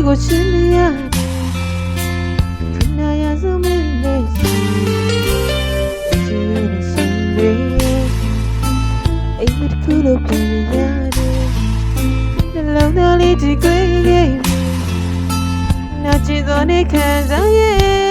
ကိုရှင်းနေရတယ်ခဏရစုံမင်းနဲ့စီချီရနေစံနေအိမ်မတစ်ခုလို့ပြန်ရတယ်နှလုံးသားလေးဒီကွေးရဲ့နာချီသောနေခံစားရဲ့